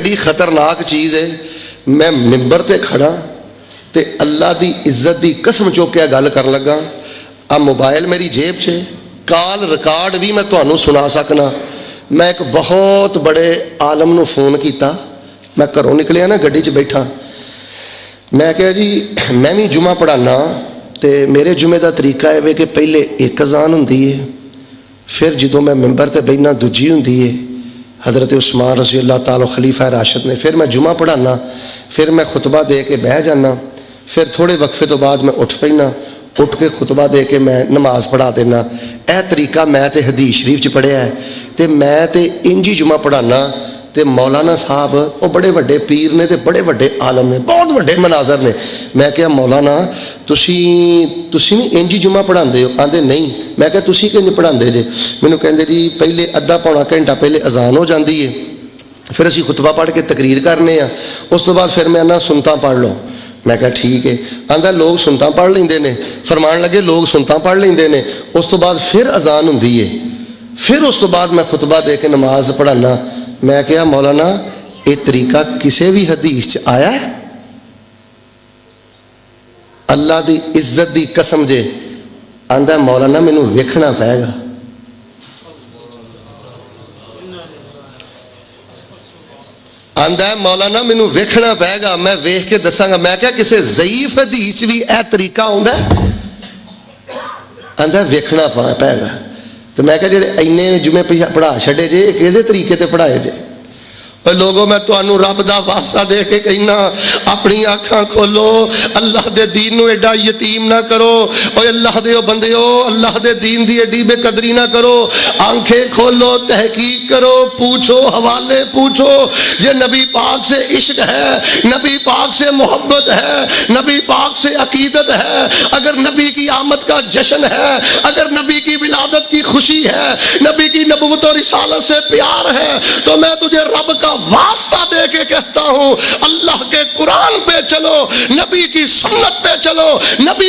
ایڈی خطرناک چیز ہے. میں ممبر تے کھڑا تے اللہ دی عزت دی قسم چوکیا گل کر لگا. اب موبائل میری جیب چ کال ریکارڈ بھی میں تمہیں سنا سکنا. میں ایک بہت بڑے عالم نو فون کیتا. میں گھروں نکلیا نا گڈی چ بیٹھا. میں کہا جی میں بھی جمعہ پڑھانا تے میرے جمعے دا طریقہ ہے کہ پہلے ایک اذان ہوندی ہے, پھر جدوں میں ممبر تے بیٹھنا دوجی ہوندی ہے حضرت عثمان رضی اللہ تعالی خلیفہ راشد نے. پھر میں جمعہ پڑھانا, پھر میں خطبہ دے کے بہ جانا, پھر تھوڑے وقفے تو بعد میں اٹھ پینا, اٹھ کے خطبہ دے کے میں نماز پڑھا دینا. اے طریقہ میں تے حدیث شریف چ پڑھیا ہے تے میں تے انجی جمعہ پڑھانا. تے مولانا صاحب وہ بڑے وڈے پیر نے تے بڑے وڈے عالم نے, بہت وڈے مناظر نے. میں کہا مولانا تسی نہیں انجی جمعہ پڑھاندے ہو؟ آندے نہیں. میں کہا تسی کنج پڑھاندے جے؟ مینوں کہندے جی پہلے ادھا پونا گھنٹہ پہلے اذان ہو جاندی ہے, پھر اسی خطبہ پڑھ کے تقریر کرنے ہیں, اس تو بعد پھر میں آنا سنتا پڑھ لو. میں کہا ٹھیک ہے. آندا لوگ سنتا پڑھ لیندے نے. فرمان لگے لوگ سنتا پڑھ لیندے نے, اس تو بعد پھر اذان ہوندی ہے, پھر اس تو بعد میں خطبہ دے کے نماز پڑھانا. میں کہا مولانا یہ طریقہ کسی بھی حدیث چ آیا ہے؟ اللہ دی عزت دی قسم جے آندا مولانا مینوں ویکھنا پائے گا. آندا ہے مولانا مینوں ویکھنا پائے گا, میں ویکھ کے دساں گا. میں کہا کسی ضعیف حدیث بھی اے طریقہ ہوندا ہے؟ آندا ویکھنا پائے گا. تو میں کہا جڑے اینے جمعے پڑھا چھڑے جے کہدے طریقے تے پڑھائے جے؟ لوگوں میں تانوں رب دا واسطہ دے کے کہنا اپنی آنکھاں کھولو, اللہ دے دین نو ایڈا یتیم نہ کرو. اوے اللہ دے بندیو, اللہ دے دین دی ایڈی بے قدری نہ کرو. آنکھیں کھولو, تحقیق کرو, پوچھو, حوالے پوچھو. یہ نبی پاک سے عشق ہے, نبی پاک سے محبت ہے, نبی پاک سے عقیدت ہے, اگر نبی کی آمد کا جشن ہے, اگر نبی کی ولادت کی خوشی ہے, نبی کی نبوت و رسالت سے پیار ہے, تو میں تجھے رب کا واسطہ دے کے کہتا ہوں اللہ کے قرآن پہ چلو, نبی کی سنت پہ چلو, نبی